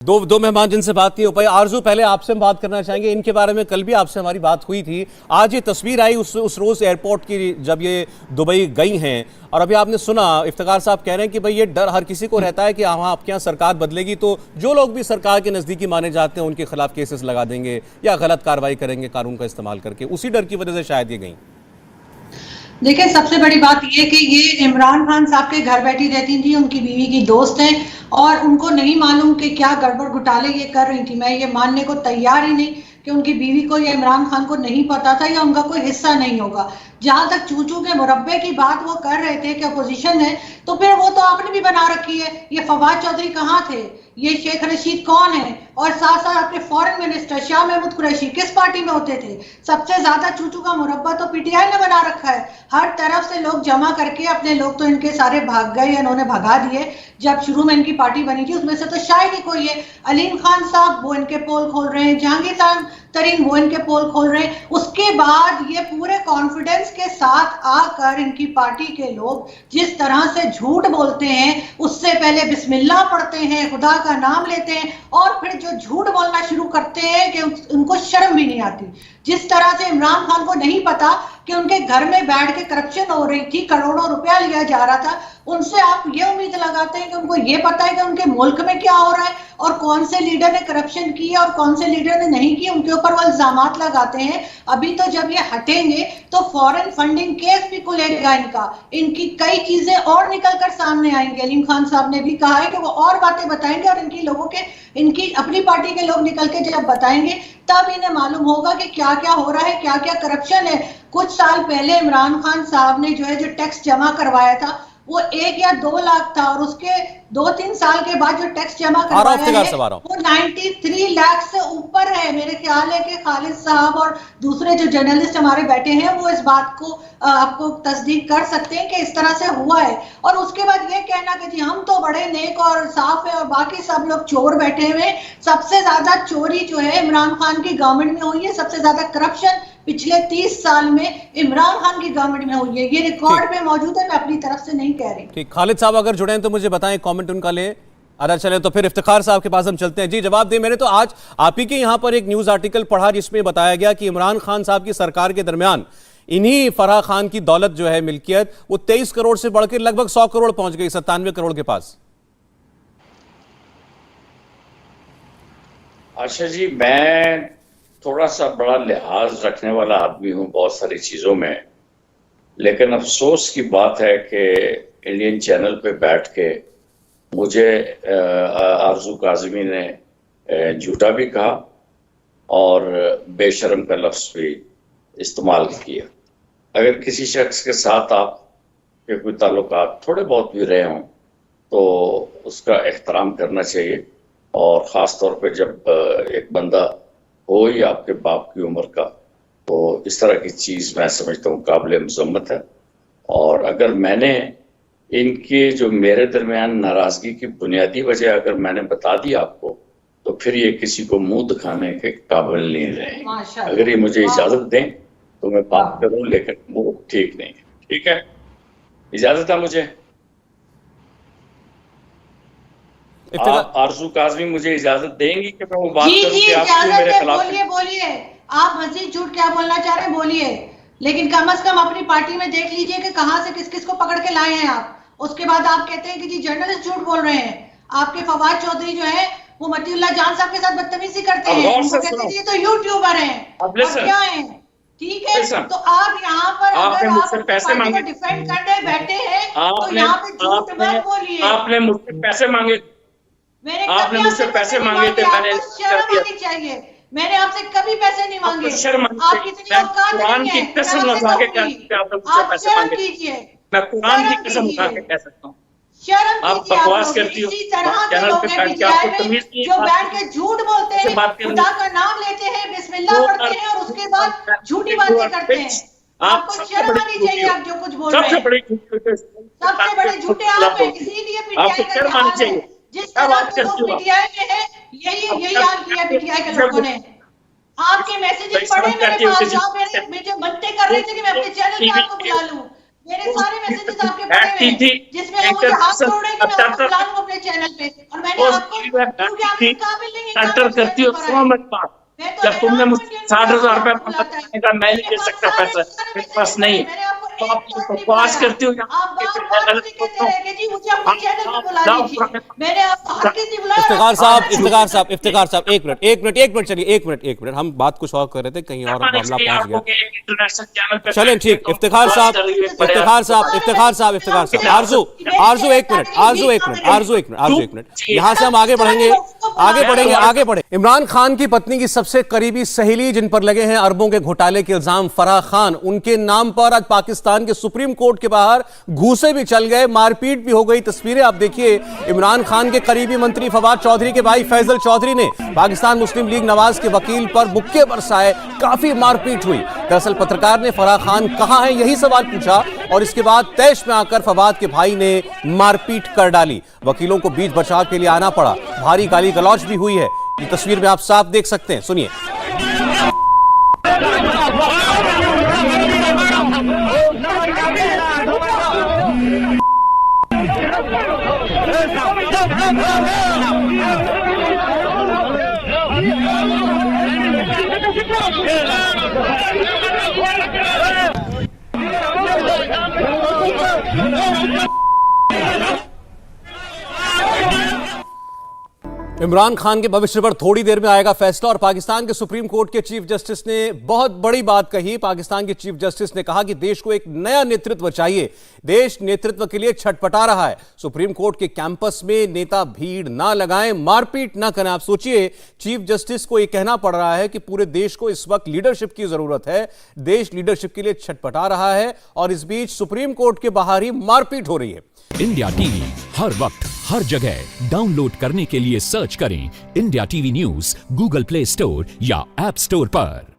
दो मेहमान जिनसे बात नहीं हो पाई। आरजू, पहले आपसे हम बात करना चाहेंगे, इनके बारे में कल भी आपसे हमारी बात हुई थी। आज ये तस्वीर आई उस रोज एयरपोर्ट की जब ये दुबई गई हैं, और अभी आपने सुना इफ्तिकार साहब कह रहे हैं कि भाई ये डर हर किसी को रहता है कि हाँ आपके यहाँ सरकार बदलेगी तो जो लोग भी सरकार के नज़दीकी माने जाते हैं उनके खिलाफ केसेस लगा देंगे या गलत कार्रवाई करेंगे कानून का इस्तेमाल करके। उसी डर की वजह से शायद ये गई। देखिए, सबसे बड़ी बात ये कि ये इमरान खान साहब के घर बैठी रहती थी, उनकी बीवी की दोस्त हैं और उनको नहीं मालूम कि क्या गड़बड़ घोटाले ये कर रही थी। मैं ये मानने को तैयार ही नहीं कि उनकी बीवी को या इमरान खान को नहीं पता था या उनका कोई हिस्सा नहीं होगा। जहां तक चूचू के मुरब्बे की बात वो कर रहे थे कि अपोजिशन है, तो फिर वो तो आपने भी बना रखी है। ये फवाद चौधरी कहाँ थे, ये शेख रशीद कौन है, और साथ साथ अपने फॉरेन मिनिस्टर शाह महमूद कुरैशी किस पार्टी में होते थे। सबसे ज्यादा चूचू का मुरब्बा तो पीटीआई ने बना रखा है। हर तरफ से लोग जमा करके अपने लोग तो इनके सारे भाग गए, इन्होंने भगा दिए। जब शुरू में इनकी पार्टी बनी थी उसमें से तो शायद ही कोई है। अलीम खान साहब वो इनके पोल खोल रहे हैं, जहांगीर तरीन वो इनके पोल खोल रहे हैं। उसके बाद ये पूरे कॉन्फिडेंस के साथ आकर इनकी पार्टी के लोग जिस तरह से झूठ बोलते हैं, उससे पहले बिस्मिल्लाह पढ़ते हैं, खुदा का नाम लेते हैं और फिर जो झूठ बोलना शुरू करते हैं कि उनको शर्म भी नहीं आती। जिस तरह से इमरान खान को नहीं पता कि उनके घर में बैठ के करप्शन हो रही थी, करोड़ों रुपया लिया जा रहा था, उनसे आप ये उम्मीद लगाते हैं कि उनको ये पता है कि उनके मुल्क में क्या हो रहा है और कौन से लीडर ने करप्शन की है और कौन से लीडर ने नहीं की, उनके ऊपर वो इल्जामात लगाते हैं। अभी तो जब ये हटेंगे तो फॉरेन फंडिंग केस भी खुलेगा इनका, इनकी कई चीजें और निकल कर सामने आएंगे। अलीम खान साहब ने भी कहा है कि वो और बातें बताएंगे और इनकी लोगों के, इनकी अपनी पार्टी के लोग निकल के जब बताएंगे तब इन्हें मालूम होगा कि क्या क्या हो रहा है, क्या क्या करप्शन है। कुछ साल पहले इमरान खान साहब ने जो टैक्स जमा करवाया था वो 1 या 2 लाख था और उसके 2-3 साल के बाद जो टैक्स जमा करवाया है वो 93 लाख से ऊपर है। मेरे ख्याल है कि खालिद साहब और दूसरे जो जर्नलिस्ट हमारे बैठे हैं वो इस बात को आपको तस्दीक कर सकते हैं कि इस तरह से हुआ है। और उसके बाद ये कहना कि जी हम तो बड़े नेक और साफ है और बाकी सब लोग चोर बैठे हुए। सबसे ज्यादा चोरी जो है इमरान खान की गवर्नमेंट में हुई है, सबसे ज्यादा करप्शन पिछले 30 साल में इमरान खान की गवर्नमेंट में हुई है। ये रिकॉर्ड पे मौजूद है, मैं अपनी तरफ से नहीं कह रही। ठीक, खालिद साहब अगर जुड़े हैं तो मुझे बताएं, कमेंट उनका ले। अरे चले तो फिर इफ्तिखार साहब के पास हम चलते हैं। जी जवाब दें। मैंने तो आज आप ही के यहाँ पर एक न्यूज आर्टिकल पढ़ा जिसमें बताया गया कि इमरान खान साहब की सरकार के दरमियान इन्हीं फराह खान की दौलत जो है, मिल्कियत, वो 23 करोड़ से बढ़कर लगभग 100 करोड़ पहुंच गई, 97 करोड़ के पास। आशा जी, मैं थोड़ा सा बड़ा लिहाज रखने वाला आदमी हूँ बहुत सारी चीज़ों में, लेकिन अफसोस की बात है कि इंडियन चैनल पे बैठ के मुझे आरजू काज़मी ने झूठा भी कहा और बेशर्म का लफ्ज़ भी इस्तेमाल किया। अगर किसी शख्स के साथ आपके कोई ताल्लुकात थोड़े बहुत भी रहे हों तो उसका एहतराम करना चाहिए, और ख़ास तौर पे जब एक बंदा हो ही आपके बाप की उम्र का, तो इस तरह की चीज़ मैं समझता हूँ काबिल मज़म्मत है। और अगर मैंने इनके जो मेरे दरमियान नाराज़गी की बुनियादी वजह अगर मैंने बता दी आपको, तो फिर ये किसी को मुंह दिखाने के काबिल नहीं रहे। अगर ये मुझे इजाज़त दें तो मैं बात करूँ, लेकिन वो ठीक नहीं है। ठीक है, इजाज़त है मुझे? आरजू काज़मी मुझे इजाजत देंगी कि मैं वो बात करूं कि आप मेरे खिलाफ? बोलिए, आप मजीद झूठ क्या बोलना चाह रहे हैं बोलिए, लेकिन कम से कम अपनी पार्टी में देख लीजिए कि कहां से किस किस को पकड़ के लाए हैं आप। उसके बाद आप कहते हैं कि जी जर्नलिस्ट झूठ बोल रहे हैं। आपके फवाद चौधरी जो है वो मतीउल्लाह जान साहब के साथ बदतमीजी करते हैं, उनको कहते हैं ये तो यूट्यूबर हैं और क्या है। ठीक है, तो आप यहाँ पर अगर आप पैसे मांगे, डिफेंड करने बैठे हैं तो यहाँ पे झूठ मत बोलिए। आपने मुझसे पैसे मांगे, आपने मुझसे पैसे मांगे थे, मैंने शर्म आनी चाहिए। मैंने आपसे कभी पैसे नहीं मांगे। आप कितनी औकात कुरान की कसम लगा के आप शर्म कीजिए। मैं कुरान की कसम लगा के कह सकता हूँ, शर्म आप बकवास करती हो। इसी तरह के लोग जो बैठ के झूठ बोलते हैं, खुदा का नाम लेते हैं, बिस्मिल्लाह पढ़ते हैं और उसके बाद झूठी बातें करते हैं। आपको शर्म आनी चाहिए। आप जो कुछ बोल रहे हैं, सबसे बड़े झूठे आप हैं, इसीलिए पीटीआई का हाल है। जिस तरह के लोग पीटीआई में है, यही हाल किया पीटीआई के लोगों ने। आपके मैसेजेस पढ़े मेरे पास, आप मुझे बनते कर रहे थे कि मैं अपने चैनल पे आपको बुला लूं। मेरे सारे मैसेजेस आपके पड़े बैठती हुए थी, हैं जिसमें वो मुझे हाथ जोड़े कि मैं आपको बुला लूं अपने चैनल पे, और मैंने आपको क्योंकि आप इस काबिल नहीं है सेंटर करती हो तो मत बात। जब तुमने मुझसे 60,000 रुपए मांगा का मैं नहीं दे सकता पैसा, मेरे पास नहीं, तो आप बकवास करती हो। इफ्तिखार साहब, एक मिनट चलिए, एक मिनट, हम बात कुछ और कर रहे थे, कहीं और मामला पहुंच गया। चलें ठीक, इफ्तिखार साहब, आरजू एक मिनट, यहां से हम आगे बढ़े। इमरान खान की पत्नी की सबसे करीबी सहेली जिन पर लगे हैं अरबों के घोटाले के इल्जाम, फराह खान, उनके नाम पर आज पाकिस्तान के सुप्रीम कोर्ट के बाहर घूसे भी चल गए, मारपीट भी हो गई। तस्वीरें आप देखिए, इमरान खान के करीबी मंत्री फवाद चौधरी के भाई फैजल चौधरी ने पाकिस्तान मुस्लिम लीग नवाज के वकील पर मुक्के बरसाए, काफी मारपीट हुई। दरअसल पत्रकार ने फराह खान कहां है यही सवाल पूछा और इसके बाद तैश में आकर फवाद के भाई ने मारपीट कर डाली। वकीलों को बीच बचाव के लिए आना पड़ा, भारी गाली गलौज भी हुई है। ये तस्वीर में आप साफ देख सकते हैं, सुनिए। इमरान खान के भविष्य पर थोड़ी देर में आएगा फैसला और पाकिस्तान के सुप्रीम कोर्ट के चीफ जस्टिस ने बहुत बड़ी बात कही। पाकिस्तान के चीफ जस्टिस ने कहा कि देश को एक नया नेतृत्व चाहिए, देश नेतृत्व के लिए छटपटा रहा है। सुप्रीम कोर्ट के कैंपस में नेता भीड़ ना लगाएं, मारपीट ना करें। आप सोचिए, चीफ जस्टिस को यह कहना पड़ रहा है कि पूरे देश को इस वक्त लीडरशिप की जरूरत है, देश लीडरशिप के लिए छटपटा रहा है और इस बीच सुप्रीम कोर्ट के बाहर ही मारपीट हो रही है। इंडिया टीवी हर वक्त हर जगह डाउनलोड करने के लिए सर्च करें India TV news Google play store या ऐप स्टोर पर।